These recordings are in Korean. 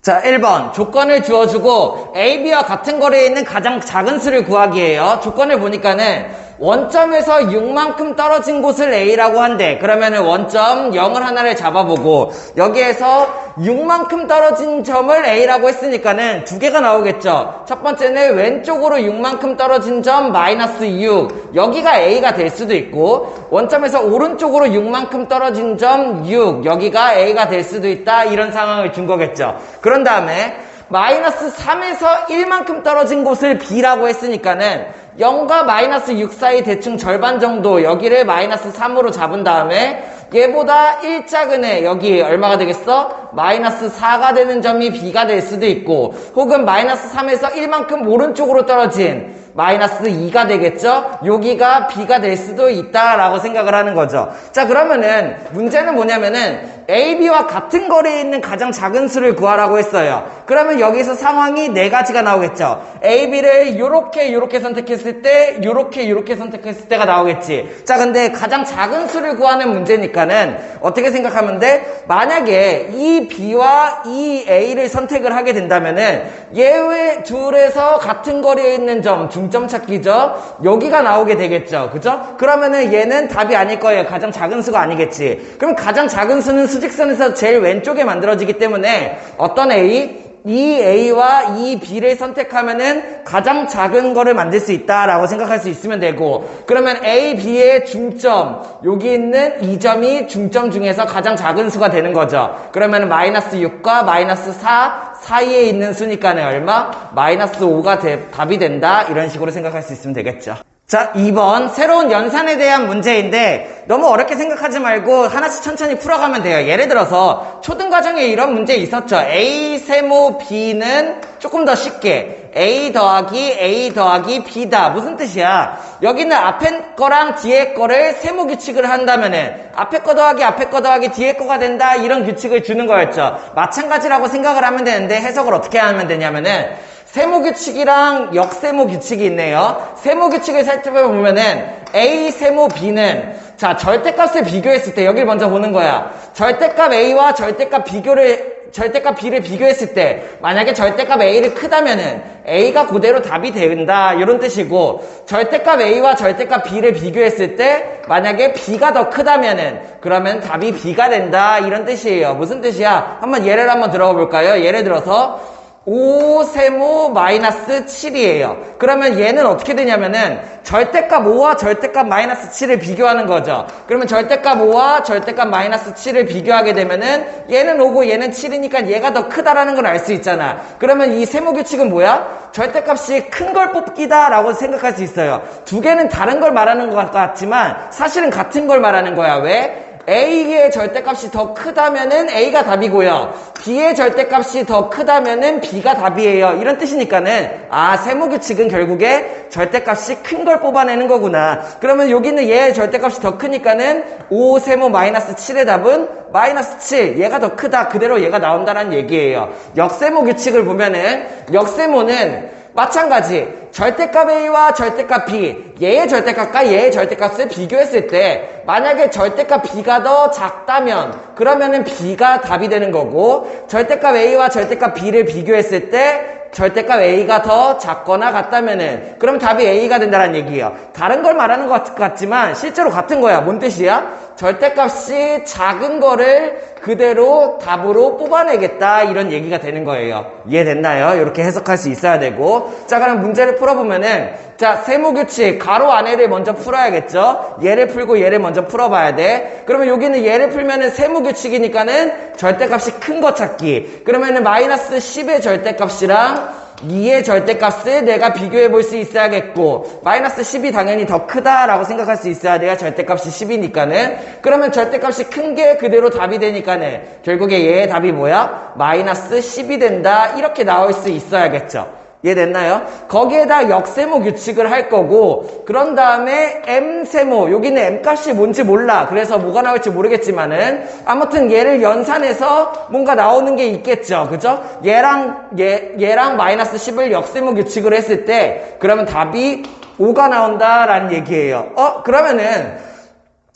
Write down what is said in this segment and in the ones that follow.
자, 1번. 조건을 주어주고 A, B와 같은 거리에 있는 가장 작은 수를 구하기예요. 조건을 보니까는 원점에서 6만큼 떨어진 곳을 A라고 한대. 그러면은 원점 0을 하나를 잡아보고 여기에서 6만큼 떨어진 점을 A라고 했으니까는 두 개가 나오겠죠. 첫 번째는 왼쪽으로 6만큼 떨어진 점 마이너스 6. 여기가 A가 될 수도 있고 원점에서 오른쪽으로 6만큼 떨어진 점 6. 여기가 A가 될 수도 있다. 이런 상황을 준 거겠죠. 그런 다음에 마이너스 3에서 1만큼 떨어진 곳을 B라고 했으니까는 0과 마이너스 6 사이 대충 절반 정도 여기를 마이너스 3으로 잡은 다음에 얘보다 1 작은 애 여기 얼마가 되겠어? 마이너스 4가 되는 점이 B가 될 수도 있고 혹은 마이너스 3에서 1만큼 오른쪽으로 떨어진 마이너스 2가 되겠죠? 여기가 B가 될 수도 있다라고 생각을 하는 거죠. 자, 그러면은 문제는 뭐냐면은 A, B와 같은 거리에 있는 가장 작은 수를 구하라고 했어요. 그러면 여기서 상황이 네 가지가 나오겠죠. A, B를 요렇게 선택했을 때 요렇게 선택했을 때가 나오겠지. 자, 근데 가장 작은 수를 구하는 문제니까는 어떻게 생각하면 돼? 만약에 이 B와 이 A를 선택을 하게 된다면은 얘 둘에서 같은 거리에 있는 점 중점 찾기죠. 여기가 나오게 되겠죠. 그죠? 그러면은 얘는 답이 아닐 거예요. 가장 작은 수가 아니겠지. 그럼 가장 작은 수는 수직선에서 제일 왼쪽에 만들어지기 때문에 어떤 A? 이 A와 이 B를 선택하면은 가장 작은 거를 만들 수 있다라고 생각할 수 있으면 되고 그러면 A, B의 중점 여기 있는 이 점이 중점 중에서 가장 작은 수가 되는 거죠. 그러면은 마이너스 6과 마이너스 4 사이에 있는 수니까는 얼마? 마이너스 5가 답이 된다 이런 식으로 생각할 수 있으면 되겠죠. 자, 2번 새로운 연산에 대한 문제인데 너무 어렵게 생각하지 말고 하나씩 천천히 풀어가면 돼요. 예를 들어서 초등과정에 이런 문제 있었죠. A 세모 B는 조금 더 쉽게 A 더하기 B다. 무슨 뜻이야? 여기는 앞에 거랑 뒤에 거를 세모 규칙을 한다면은 앞에 거 더하기 뒤에 거가 된다 이런 규칙을 주는 거였죠. 마찬가지라고 생각을 하면 되는데 해석을 어떻게 하면 되냐면은 세모 규칙이랑 역세모 규칙이 있네요. 세모 규칙을 살펴보면은 A 세모 B는 자 절대값을 비교했을 때 여기를 먼저 보는 거야. 절대값 A와 절대값 B를 비교했을 때 만약에 절대값 A를 크다면은 A가 그대로 답이 된다 이런 뜻이고 절대값 A와 절대값 B를 비교했을 때 만약에 B가 더 크다면은 그러면 답이 B가 된다 이런 뜻이에요. 무슨 뜻이야? 예를 한번 들어가 볼까요? 예를 들어서 5 세모 마이너스 7이에요. 그러면 얘는 어떻게 되냐면은 절대값 5와 절대값 마이너스 7을 비교하는 거죠. 그러면 절대값 5와 절대값 마이너스 7을 비교하게 되면은 얘는 5고 얘는 7이니까 얘가 더 크다라는 걸 알 수 있잖아. 그러면 이 세모 규칙은 뭐야? 절대값이 큰 걸 뽑기다 라고 생각할 수 있어요. 두 개는 다른 걸 말하는 것 같지만 사실은 같은 걸 말하는 거야. 왜? A의 절대값이 더 크다면은 A가 답이고요. B의 절대값이 더 크다면은 B가 답이에요. 이런 뜻이니까는 세모 규칙은 결국에 절대값이 큰 걸 뽑아내는 거구나. 그러면 여기는 얘의 절대값이 더 크니까는 5 세모 마이너스 7의 답은 마이너스 7. 얘가 더 크다. 그대로 얘가 나온다는 얘기예요. 역세모 규칙을 보면은 역세모는 마찬가지 절대값 A와 절대값 B 얘의 절대값과 얘의 절대값을 비교했을 때 만약에 절대값 B가 더 작다면 그러면은 B가 답이 되는 거고 절대값 A와 절대값 B를 비교했을 때 절대값 A가 더 작거나 같다면은 그럼 답이 A가 된다는 얘기예요. 다른 걸 말하는 것 같지만 실제로 같은 거야. 뭔 뜻이야? 절대값이 작은 거를 그대로 답으로 뽑아내겠다 이런 얘기가 되는 거예요. 이해됐나요? 이렇게 해석할 수 있어야 되고 자 그럼 문제를 풀어보면은 자 세모규칙 가로 안에를 먼저 풀어야겠죠. 얘를 풀고 얘를 먼저 풀어봐야 돼. 그러면 여기는 얘를 풀면은 세모규칙이니까는 절대값이 큰 거 찾기. 그러면은 마이너스 10의 절대값이랑 2의 절대값을 내가 비교해 볼 수 있어야겠고 마이너스 10이 당연히 더 크다라고 생각할 수 있어야 돼요. 절대값이 10이니까는 그러면 절대값이 큰 게 그대로 답이 되니까는 결국에 얘의 답이 뭐야? 마이너스 10이 된다 이렇게 나올 수 있어야겠죠. 이해됐나요? 거기에다 역세모 규칙을 할 거고 그런 다음에 M세모 여기는 M값이 뭔지 몰라. 그래서 뭐가 나올지 모르겠지만은 아무튼 얘를 연산해서 뭔가 나오는 게 있겠죠. 그죠? 얘랑 마이너스 10을 역세모 규칙을 했을 때 그러면 답이 5가 나온다라는 얘기예요. 그러면은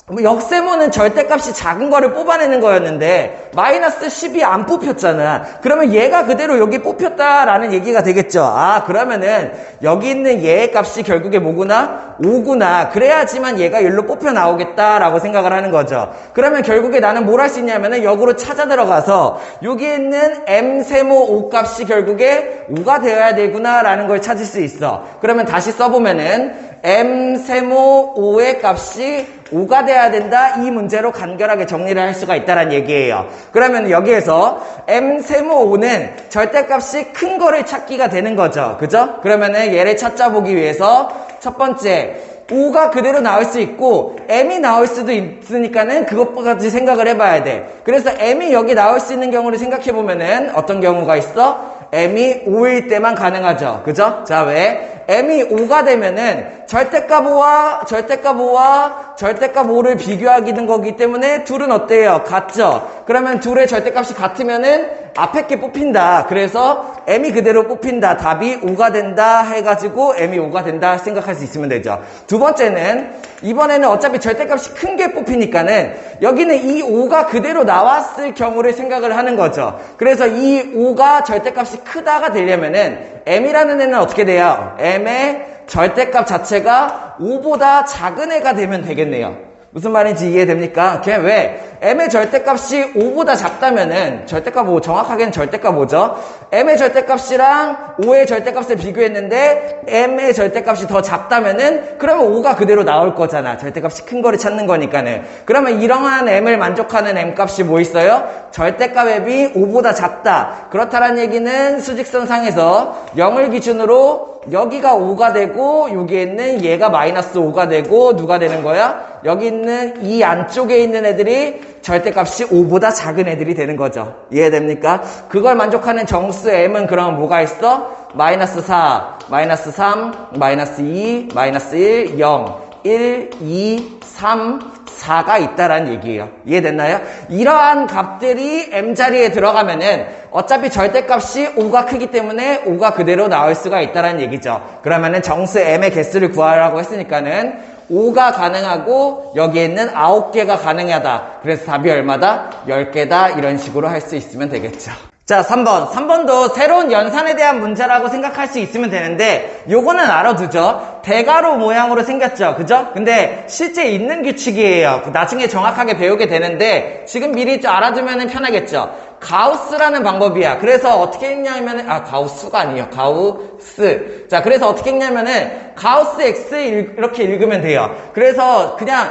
역세모는 절대값이 작은 거를 뽑아내는 거였는데 마이너스 10이 안 뽑혔잖아. 그러면 얘가 그대로 여기 뽑혔다라는 얘기가 되겠죠. 아, 그러면은 여기 있는 얘의 값이 결국에 뭐구나? 5구나. 그래야지만 얘가 일로 뽑혀 나오겠다라고 생각을 하는 거죠. 그러면 결국에 나는 뭘 할 수 있냐면은 역으로 찾아 들어가서 여기 있는 m세모 5 값이 결국에 5가 되어야 되구나라는 걸 찾을 수 있어. 그러면 다시 써보면은 m세모 5의 값이 5가 돼야 된다. 이 문제로 간결하게 정리를 할 수가 있다는 얘기예요. 그러면 여기에서 m세모 5는 절대값이 큰 거를 찾기가 되는 거죠. 그죠? 그러면은 얘를 찾아보기 위해서 첫 번째 5가 그대로 나올 수 있고 m이 나올 수도 있으니까는 그것까지 생각을 해봐야 돼. 그래서 m이 여기 나올 수 있는 경우를 생각해보면은 어떤 경우가 있어? m이 5일 때만 가능하죠. 그죠? 자, 왜? m이 5가 되면은 절대값 5와 절대값 5를 비교하기는 거기 때문에 둘은 어때요? 같죠? 그러면 둘의 절대값이 같으면은 앞에 게 뽑힌다. 그래서 m이 그대로 뽑힌다. 답이 5가 된다 해가지고 m이 5가 된다 생각할 수 있으면 되죠. 두 번째는 이번에는 어차피 절대값이 큰 게 뽑히니까는 여기는 이 5가 그대로 나왔을 경우를 생각을 하는 거죠. 그래서 이 5가 절대값이 크다가 되려면은 m이라는 애는 어떻게 돼요? m의 절대값 자체가 5보다 작은 애가 되면 되겠네요. 무슨 말인지 이해됩니까? 걔 왜? m의 절대값이 5보다 작다면은 절대값 5, 정확하게는 절대값 5죠. m의 절대값이랑 5의 절대값을 비교했는데 m의 절대값이 더 작다면은 그러면 5가 그대로 나올 거잖아. 절대값이 큰 거를 찾는 거니까는. 그러면 이러한 m을 만족하는 m값이 뭐 있어요? 절대값 앱이 5보다 작다. 그렇다는 얘기는 수직선상에서 0을 기준으로 여기가 5가 되고 여기에 있는 얘가 마이너스 5가 되고 누가 되는 거야? 여기 있는 이 안쪽에 있는 애들이 절대값이 5보다 작은 애들이 되는 거죠. 이해됩니까? 그걸 만족하는 정수 m은 그럼 뭐가 있어? 마이너스 4, 마이너스 3, 마이너스 2, 마이너스 1, 0, 1, 2, 3, 4가 있다라는 얘기예요. 이해됐나요? 이러한 값들이 m자리에 들어가면은 어차피 절대값이 5가 크기 때문에 5가 그대로 나올 수가 있다라는 얘기죠. 그러면은 정수 m의 개수를 구하라고 했으니까는 5가 가능하고 여기에 있는 9개가 가능하다. 그래서 답이 얼마다? 10개다. 이런 식으로 할 수 있으면 되겠죠. 자, 3번. 3번도 새로운 연산에 대한 문제라고 생각할 수 있으면 되는데 요거는 알아두죠. 대괄호 모양으로 생겼죠. 그죠? 근데 실제 있는 규칙이에요. 나중에 정확하게 배우게 되는데 지금 미리 좀 알아두면 편하겠죠. 가우스라는 방법이야. 그래서 어떻게 읽냐면은 가우스가 아니에요. 가우스. 자, 그래서 어떻게 읽냐면은 가우스 X 이렇게 읽으면 돼요. 그래서 그냥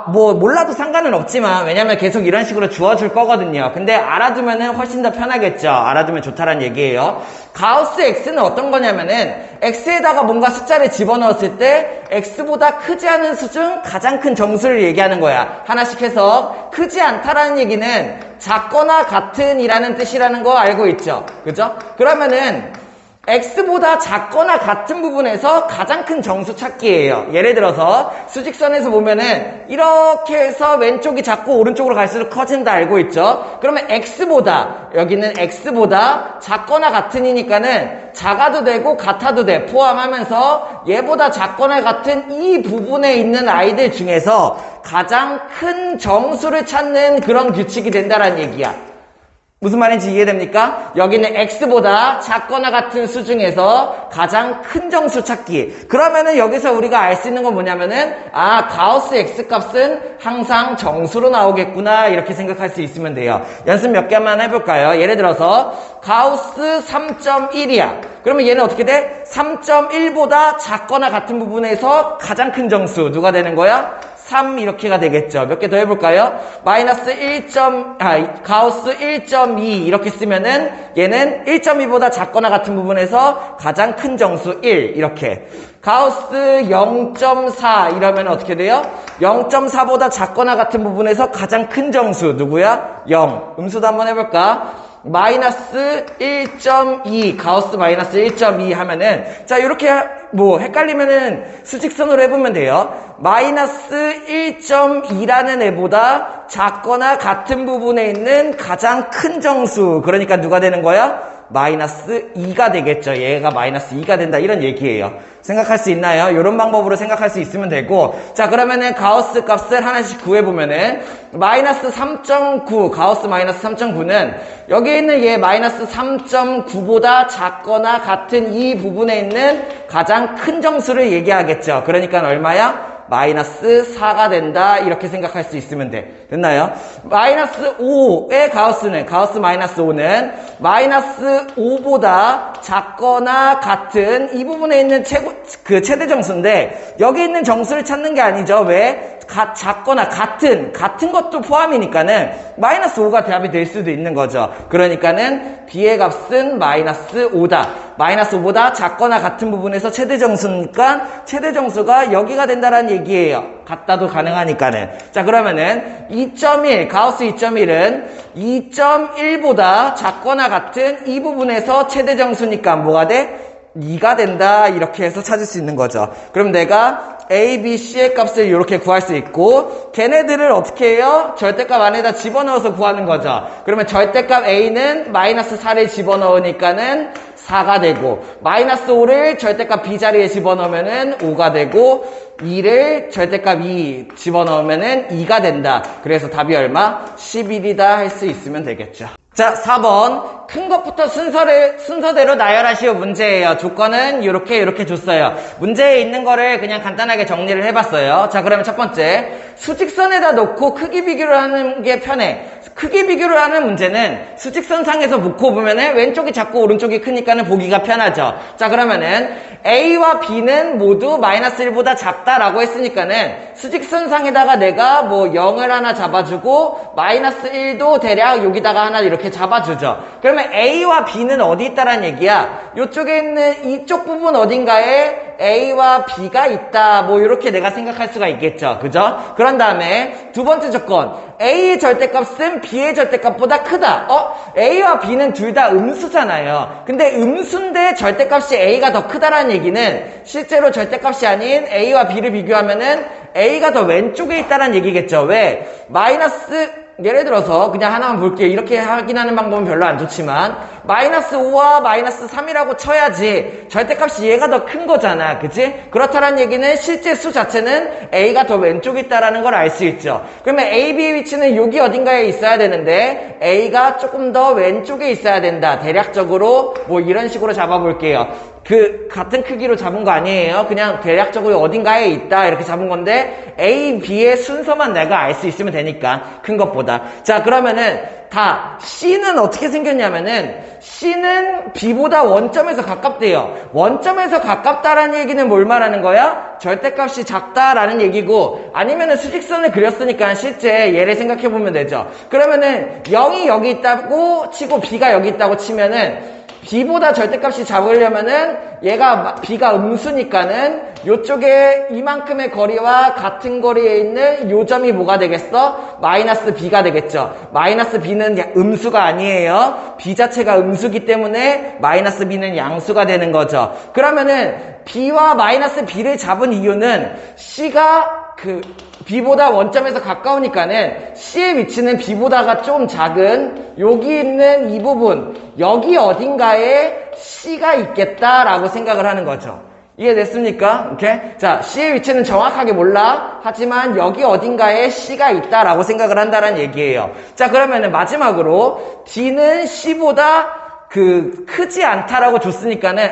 몰라도 상관은 없지만 왜냐면 계속 이런 식으로 주어줄 거거든요. 근데 알아두면은 훨씬 더 편하겠죠. 알아두면 좋다라는 얘기예요. 가우스 X는 어떤 거냐면은 X에다가 뭔가 숫자를 집어넣었을 때 X보다 크지 않은 수 중 가장 큰 정수를 얘기하는 거야. 하나씩 해서 크지 않다라는 얘기는 작거나 같은 이라는 뜻이라는 거 알고 있죠? 그죠? 그러면은 X보다 작거나 같은 부분에서 가장 큰 정수 찾기예요. 예를 들어서 수직선에서 보면은 이렇게 해서 왼쪽이 작고 오른쪽으로 갈수록 커진다 알고 있죠? 그러면 X보다 여기는 X보다 작거나 같은이니까는 작아도 되고 같아도 돼. 포함하면서 얘보다 작거나 같은 이 부분에 있는 아이들 중에서 가장 큰 정수를 찾는 그런 규칙이 된다라는 얘기야. 무슨 말인지 이해됩니까? 여기는 X보다 작거나 같은 수 중에서 가장 큰 정수 찾기. 그러면은 여기서 우리가 알 수 있는 건 뭐냐면은 가우스 X 값은 항상 정수로 나오겠구나 이렇게 생각할 수 있으면 돼요. 연습 몇 개만 해볼까요? 예를 들어서 가우스 3.1이야. 그러면 얘는 어떻게 돼? 3.1보다 작거나 같은 부분에서 가장 큰 정수 누가 되는 거야? 3 이렇게가 되겠죠. 몇 개 더 해볼까요? 마이너스 가우스 1.2 이렇게 쓰면은 얘는 1.2보다 작거나 같은 부분에서 가장 큰 정수 1 이렇게. 가우스 0.4 이러면 어떻게 돼요? 0.4보다 작거나 같은 부분에서 가장 큰 정수 누구야? 0. 음수도 한번 해볼까? 마이너스 1.2 가우스 마이너스 1.2 하면은 자 이렇게 헷갈리면은 수직선으로 해보면 돼요. 마이너스 1.2라는 애보다 작거나 같은 부분에 있는 가장 큰 정수 그러니까 누가 되는 거야? 마이너스 2가 되겠죠. 얘가 마이너스 2가 된다 이런 얘기예요. 생각할 수 있나요? 이런 방법으로 생각할 수 있으면 되고, 자 그러면은 가우스 값을 하나씩 구해보면은 마이너스 3.9 가우스 마이너스 3.9는 여기 있는 얘 마이너스 3.9보다 작거나 같은 이 부분에 있는 가장 큰 정수를 얘기하겠죠. 그러니까 얼마야? 마이너스 4가 된다 이렇게 생각할 수 있으면 돼. 됐나요? 마이너스 5의 가우스는 가우스 마이너스 5는 마이너스 5보다 작거나 같은 이 부분에 있는 최대 정수인데 여기 있는 정수를 찾는 게 아니죠. 왜? 작거나 같은 것도 포함이니까는 마이너스 5가 답이 될 수도 있는 거죠. 그러니까는 B의 값은 마이너스 5다. 마이너스 5보다 작거나 같은 부분에서 최대 정수니까 최대 정수가 여기가 된다라는 얘기예요. 같다도 가능하니까는. 자 그러면은 2.1 가우스 2.1은 2.1보다 작거나 같은 이 부분에서 최대 정수니까 뭐가 돼? 2가 된다 이렇게 해서 찾을 수 있는 거죠. 그럼 내가 A, B, C의 값을 이렇게 구할 수 있고 걔네들을 어떻게 해요? 절대값 안에다 집어넣어서 구하는 거죠. 그러면 절대값 A는 마이너스 4를 집어넣으니까는 4가 되고 마이너스 5를 절대값 B 자리에 집어넣으면은 5가 되고 2를 절대값 2 집어넣으면은 2가 된다. 그래서 답이 얼마? 11이다 할 수 있으면 되겠죠. 자, 4번. 큰 것부터 순서대로 나열하시오 문제예요. 조건은 이렇게 줬어요. 문제에 있는 거를 그냥 간단하게 정리를 해봤어요. 자, 그러면 첫 번째. 수직선에다 놓고 크기 비교를 하는 게 편해. 크기 비교를 하는 문제는 수직선상에서 놓고 보면은 왼쪽이 작고 오른쪽이 크니까는 보기가 편하죠. 자, 그러면은 A와 B는 모두 마이너스 1보다 작다라고 했으니까는 수직선상에다가 내가 뭐 0을 하나 잡아주고 마이너스 1도 대략 여기다가 하나 이렇게 잡아주죠. 그러면 A와 B는 어디 있다라는 얘기야? 이쪽에 있는 이쪽 부분 어딘가에 A와 B가 있다. 뭐 이렇게 내가 생각할 수가 있겠죠. 그죠? 그런 다음에 두 번째 조건. A의 절대값은 B의 절대값보다 크다. A와 B는 둘 다 음수잖아요. 근데 음수인데 절대값이 A가 더 크다라는 얘기는 실제로 절대값이 아닌 A와 B를 비교하면은 A가 더 왼쪽에 있다는 얘기겠죠. 왜? 예를 들어서 그냥 하나만 볼게요. 이렇게 확인하는 방법은 별로 안 좋지만 마이너스 5와 마이너스 3이라고 쳐야지 절대값이 얘가 더 큰 거잖아. 그치? 그렇다는 얘기는 실제 수 자체는 A가 더 왼쪽에 있다는 걸 알 수 있죠. 그러면 A, B의 위치는 여기 어딘가에 있어야 되는데 A가 조금 더 왼쪽에 있어야 된다. 대략적으로 뭐 이런 식으로 잡아볼게요. 같은 크기로 잡은 거 아니에요. 그냥 대략적으로 어딘가에 있다 이렇게 잡은 건데 A, B의 순서만 내가 알 수 있으면 되니까 큰 것보다. 자 그러면은 다 C는 어떻게 생겼냐면은 C는 B보다 원점에서 가깝대요. 원점에서 가깝다라는 얘기는 뭘 말하는 거야? 절대값이 작다라는 얘기고 아니면은 수직선을 그렸으니까 실제 얘를 생각해보면 되죠. 그러면은 0이 여기 있다고 치고 B가 여기 있다고 치면은 B보다 절대값이 작으려면은 얘가 B가 음수니까는 요쪽에 이만큼의 거리와 같은 거리에 있는 요 점이 뭐가 되겠어? 마이너스 B가 되겠죠. 마이너스 B는 음수가 아니에요. B 자체가 음수기 때문에 마이너스 B는 양수가 되는 거죠. 그러면은 B와 마이너스 B를 잡은 이유는 C가 B보다 원점에서 가까우니까는 C의 위치는 B보다가 좀 작은 여기 있는 이 부분 여기 어딘가에 C가 있겠다라고 생각을 하는 거죠. 이해됐습니까? 오케이? 자, C의 위치는 정확하게 몰라. 하지만 여기 어딘가에 C가 있다라고 생각을 한다는 얘기예요. 자, 그러면은 마지막으로 D는 C보다 크지 않다라고 줬으니까는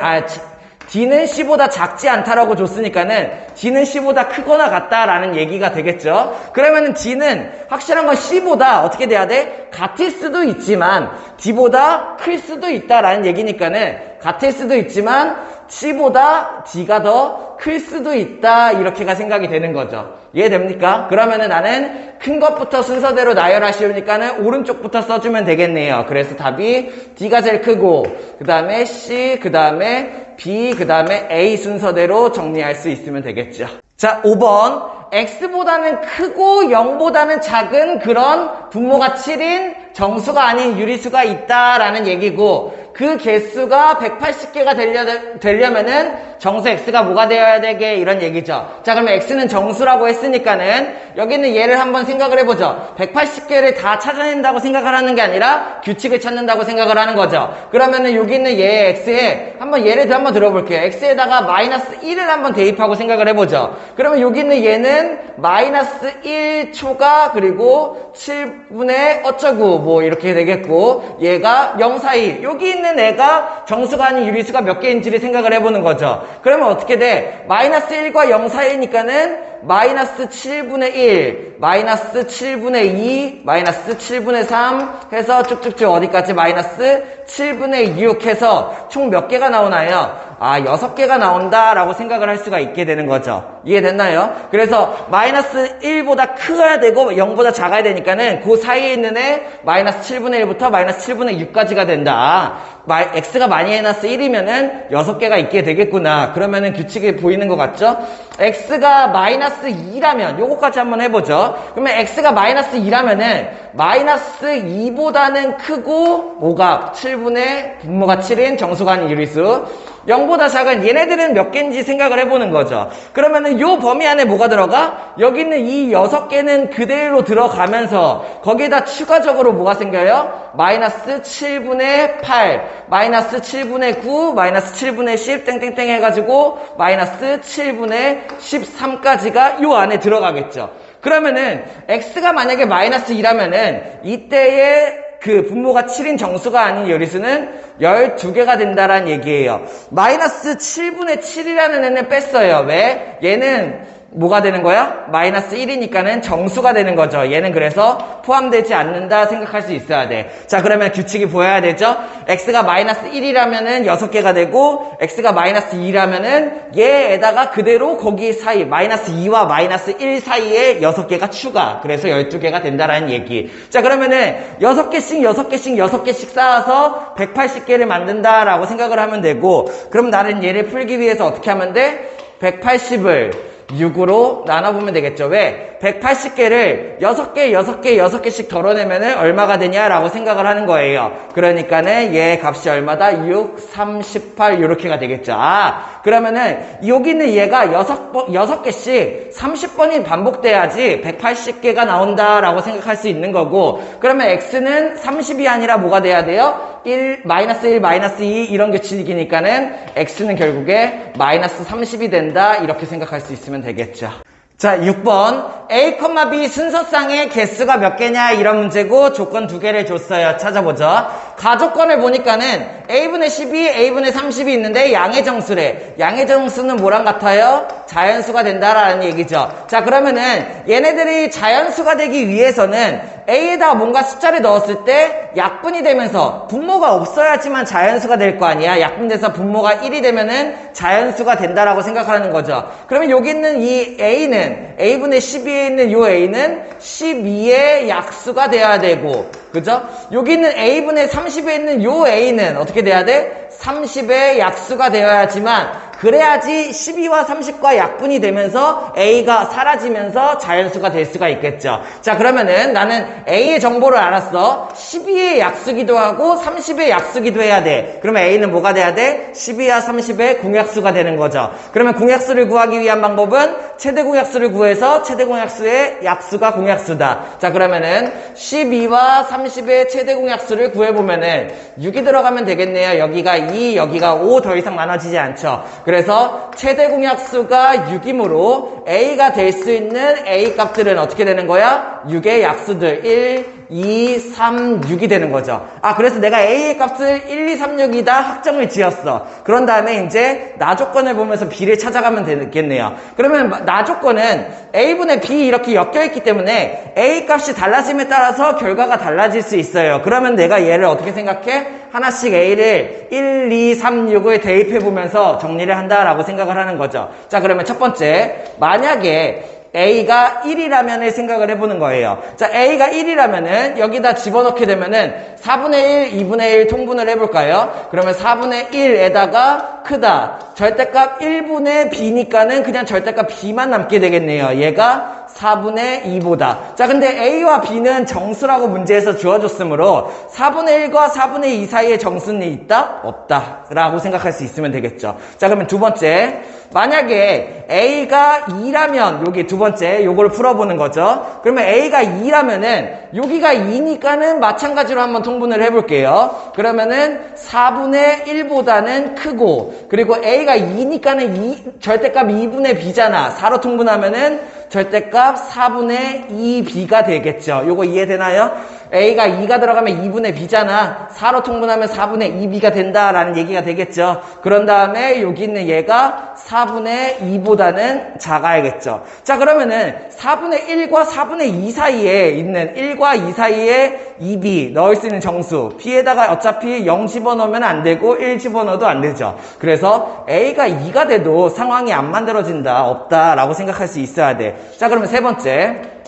D는 C보다 작지 않다라고 줬으니까는 D는 C보다 크거나 같다라는 얘기가 되겠죠. 그러면은 D는 확실한 건 C보다 어떻게 돼야 돼? 같을 수도 있지만 D보다 클 수도 있다라는 얘기니까는 같을 수도 있지만 C보다 D가 더 클 수도 있다 이렇게가 생각이 되는 거죠. 이해됩니까? 그러면은 나는 큰 것부터 순서대로 나열하시오니까는 오른쪽부터 써주면 되겠네요. 그래서 답이 D가 제일 크고 그 다음에 C, 그 다음에 B, 그 다음에 A 순서대로 정리할 수 있으면 되겠죠. 자, 5번. X보다는 크고 0보다는 작은 그런 분모가 7인 정수가 아닌 유리수가 있다라는 얘기고 그 개수가 180개가 되려면은 정수 x가 뭐가 되어야 되게 이런 얘기죠. 자, 그러면 x는 정수라고 했으니까는 여기는 얘를 한번 생각을 해보죠. 180개를 다 찾아낸다고 생각을 하는 게 아니라 규칙을 찾는다고 생각을 하는 거죠. 그러면은 여기 있는 얘 x에 한번 예를 한번 들어볼게요. x에다가 마이너스 1을 한번 대입하고 생각을 해보죠. 그러면 여기 있는 얘는 마이너스 1초가 그리고 7분의 어쩌고 뭐 이렇게 되겠고 얘가 0 사이 여기 있는 애가 정수가 아닌 유리수가 몇 개인지를 생각을 해보는 거죠. 그러면 어떻게 돼? 마이너스 1과 0 사이니까는 마이너스 7분의 1, 마이너스 7분의 2, 마이너스 7분의 3 해서 쭉쭉쭉 어디까지 마이너스 7분의 6 해서 총 몇 개가 나오나요? 아, 6개가 나온다라고 생각을 할 수가 있게 되는 거죠. 이해됐나요? 그래서 마이너스 1보다 커야 되고 0보다 작아야 되니까는 그 사이에 있는 애 마이너스 7분의 1부터 마이너스 7분의 6까지가 된다. x가 마이너스 1이면은 6개가 있게 되겠구나. 그러면은 규칙이 보이는 것 같죠? x가 마이너스 2라면 요거까지 한번 해보죠. 그러면 x가 마이너스 2라면은 마이너스 2보다는 크고 뭐가 7분의 분모가 7인 정수가 아닌 유리수 0보다 작은 얘네들은 몇 개인지 생각을 해보는 거죠. 그러면은 요 범위 안에 뭐가 들어가? 여기 있는 이 6개는 그대로 들어가면서 거기에다 추가적으로 뭐가 생겨요? 마이너스 7분의 8, 마이너스 7분의 9, 마이너스 7분의 10 땡땡땡 해가지고 마이너스 7분의 13까지가 요 안에 들어가겠죠. 그러면은 x가 만약에 마이너스 2라면은 이때의 그 분모가 7인 정수가 아닌 요리수는 12개가 된다라는 얘기예요. 마이너스 7분의 7이라는 애는 뺐어요. 왜? 얘는 뭐가 되는 거야? 마이너스 1이니까는 정수가 되는 거죠. 얘는 그래서 포함되지 않는다 생각할 수 있어야 돼. 자, 그러면 규칙이 보여야 되죠? x가 마이너스 1이라면은 6개가 되고 x가 마이너스 2라면은 얘에다가 그대로 거기 사이 마이너스 2와 마이너스 1 사이에 6개가 추가. 그래서 12개가 된다라는 얘기. 자, 그러면은 6개씩 6개씩 6개씩 쌓아서 180개를 만든다라고 생각을 하면 되고, 그럼 나는 얘를 풀기 위해서 어떻게 하면 돼? 180을 6으로 나눠보면 되겠죠. 왜? 180개를 6개, 6개, 6개씩 덜어내면은 얼마가 되냐라고 생각을 하는 거예요. 그러니까는 얘 값이 얼마다? 6, 3, 18 이렇게가 되겠죠. 아, 그러면은 여기 있는 얘가 6개씩 30번이 반복돼야지 180개가 나온다라고 생각할 수 있는 거고, 그러면 x는 30이 아니라 뭐가 돼야 돼요? 1, 마이너스 1, 마이너스 2 이런 규칙이니까는 x는 결국에 마이너스 30이 된다 이렇게 생각할 수 있으면 되겠죠. 자, 6번 A, B 순서상의 개수가 몇 개냐 이런 문제고 조건 2개를 줬어요. 찾아보죠. 가조건을 보니까는 A분의 12, A분의 30이 있는데 양의 정수래. 양의 정수는 뭐랑 같아요? 자연수가 된다라는 얘기죠. 자, 그러면은 얘네들이 자연수가 되기 위해서는 A에다가 뭔가 숫자를 넣었을 때 약분이 되면서 분모가 없어야지만 자연수가 될 거 아니야. 약분돼서 분모가 1이 되면은 자연수가 된다라고 생각하는 거죠. 그러면 여기 있는 이 A는 A분의 12에 있는 요 A는 12의 약수가 돼야 되고, 그죠? 여기 있는 A분의 30에 있는 요 A는 어떻게 돼야 돼? 30의 약수가 되어야지만 그래야지 12와 30과 약분이 되면서 A가 사라지면서 자연수가 될 수가 있겠죠. 자, 그러면은 나는 A의 정보를 알았어. 12의 약수기도 하고 30의 약수기도 해야 돼. 그러면 A는 뭐가 돼야 돼? 12와 30의 공약수가 되는 거죠. 그러면 공약수를 구하기 위한 방법은 최대 공약수를 구해서 최대 공약수의 약수가 공약수다. 자, 그러면은 12와 30의 최대 공약수를 구해보면은 6이 들어가면 되겠네요. 여기가 2, 여기가 5 더 이상 나눠지지 않죠. 그래서 최대 공약수가 6이므로 A가 될 수 있는 A 값들은 어떻게 되는 거야? 6의 약수들 1, 2, 3, 6이 되는 거죠. 아, 그래서 내가 A의 값을 1, 2, 3, 6이다 확정을 지었어. 그런 다음에 이제 나 조건을 보면서 B를 찾아가면 되겠네요. 그러면 나 조건은 A분의 B 이렇게 엮여있기 때문에 A 값이 달라짐에 따라서 결과가 달라질 수 있어요. 그러면 내가 얘를 어떻게 생각해? 하나씩 A를 1, 2, 3, 6을 대입해보면서 정리를 한다라고 생각을 하는 거죠. 자, 그러면 첫 번째, 만약에 A가 1이라면을 생각을 해보는 거예요. 자, A가 1이라면은 여기다 집어넣게 되면은 4분의 1, 2분의 1 통분을 해볼까요? 그러면 4분의 1에다가 크다. 절대값 1분의 B니까는 그냥 절대값 B만 남게 되겠네요. 얘가 4분의 2보다. 자, 근데 A와 B는 정수라고 문제에서 주어졌으므로 4분의 1과 4분의 2 사이에 정수는 있다? 없다. 라고 생각할 수 있으면 되겠죠. 자, 그러면 두 번째. 만약에 A가 2라면, 여기 두 번째, 요거를 풀어보는 거죠. 그러면 A가 2라면은, 여기가 2니까는 마찬가지로 한번 통분을 해볼게요. 그러면은 4분의 1보다는 크고, 그리고 A가 2니까는 절대값 2분의 B잖아. 4로 통분하면은 절대값 4분의 2B가 되겠죠. 요거 이해되나요? A가 2가 들어가면 2분의 B잖아. 4로 통분하면 4분의 2B가 된다라는 얘기가 되겠죠. 그런 다음에 여기 있는 얘가 4분의 2보다는 작아야겠죠. 자, 그러면은 4분의 1과 4분의 2 사이에 있는 1과 2 사이에 2B 넣을 수 있는 정수. B에다가 어차피 0 집어넣으면 안 되고 1 집어넣어도 안 되죠. 그래서 A가 2가 돼도 상황이 안 만들어진다, 없다라고 생각할 수 있어야 돼. 자, 그러면 세 번째.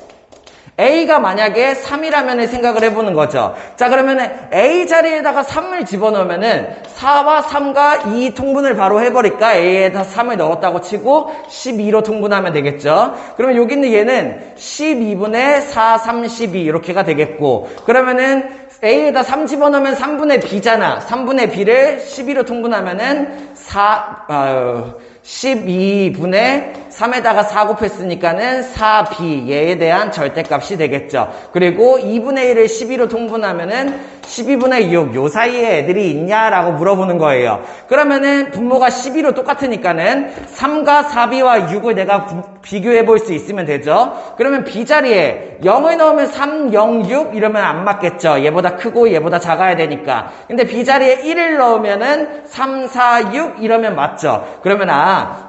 A가 만약에 3이라면 생각을 해보는 거죠. 자, 그러면은 A 자리에다가 3을 집어넣으면은 4와 3과 2 통분을 바로 해버릴까? A에다 3을 넣었다고 치고 12로 통분하면 되겠죠. 그러면 여기 있는 얘는 12분의 4, 32 이렇게가 되겠고, 그러면은 A에다 3 집어넣으면 3분의 B잖아. 3분의 B를 12로 통분하면은 12분의 3에다가 4 곱했으니까는 4B 얘에 대한 절대값이 되겠죠. 그리고 2분의 1을 12로 통분하면은 12분의 6 요 사이에 애들이 있냐라고 물어보는 거예요. 그러면은 분모가 12로 똑같으니까는 3과 4B와 6을 내가 비교해 볼 수 있으면 되죠. 그러면 B 자리에 0을 넣으면 3, 0, 6 이러면 안 맞겠죠. 얘보다 크고 얘보다 작아야 되니까. 근데 B 자리에 1을 넣으면은 3, 4, 6 이러면 맞죠. 그러면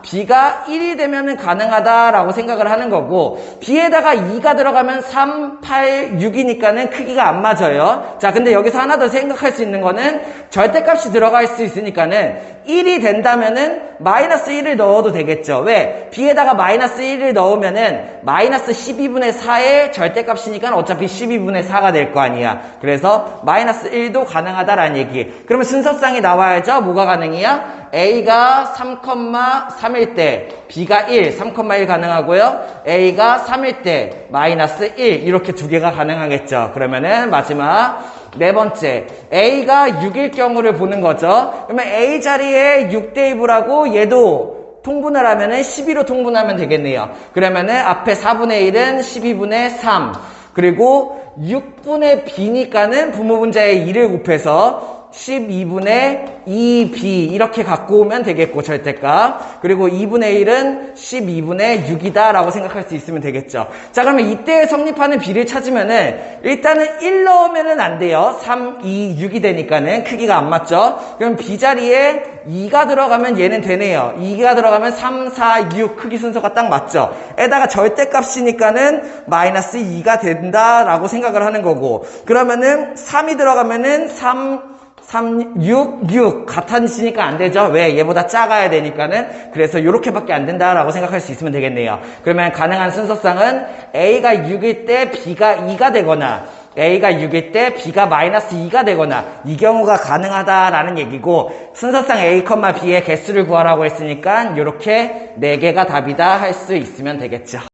B가 1이 되면은 가능하다라고 생각을 하는 거고, B에다가 2가 들어가면 3, 8, 6이니까는 크기가 안 맞아요. 자, 근데 여기서 하나 더 생각할 수 있는 거는 절대값이 들어갈 수 있으니까는 1이 된다면은 마이너스 1을 넣어도 되겠죠. 왜? B에다가 마이너스 1을 넣으면은 마이너스 12분의 4의 절대값이니까 어차피 12분의 4가 될 거 아니야. 그래서 마이너스 1도 가능하다라는 얘기. 그러면 순서상이 나와야죠. 뭐가 가능이야? A가 3,3일 때 B가 1, 3,1 가능하고요. A가 3일 때 마이너스 1 이렇게 두 개가 가능하겠죠. 그러면은 마지막 네 번째, A가 6일 경우를 보는 거죠. 그러면 A 자리에 6대입을 하고 얘도 통분을 하면은 12로 통분하면 되겠네요. 그러면은 앞에 4분의 1은 12분의 3, 그리고 6분의 B니까는 부모분자의 2를 곱해서 12분의 2B 이렇게 갖고 오면 되겠고, 절대값. 그리고 2분의 1은 12분의 6이다 라고 생각할 수 있으면 되겠죠. 자, 그러면 이때 성립하는 B를 찾으면은 일단은 1 넣으면은 안 돼요. 3, 2, 6이 되니까는 크기가 안 맞죠. 그럼 B 자리에 2가 들어가면 얘는 되네요. 2가 들어가면 3, 4, 6 크기 순서가 딱 맞죠. 에다가 절대값이니까는 마이너스 2가 된다라고 생각을 하는 거고, 그러면은 3이 들어가면은 3, 6, 6 같아지니까 안 되죠. 왜? 얘보다 작아야 되니까는. 그래서 이렇게밖에 안 된다라고 생각할 수 있으면 되겠네요. 그러면 가능한 순서상은 A가 6일 때 B가 2가 되거나, A가 6일 때 B가 마이너스 2가 되거나, 이 경우가 가능하다라는 얘기고, 순서상 A, B의 개수를 구하라고 했으니까 이렇게 4개가 답이다 할 수 있으면 되겠죠.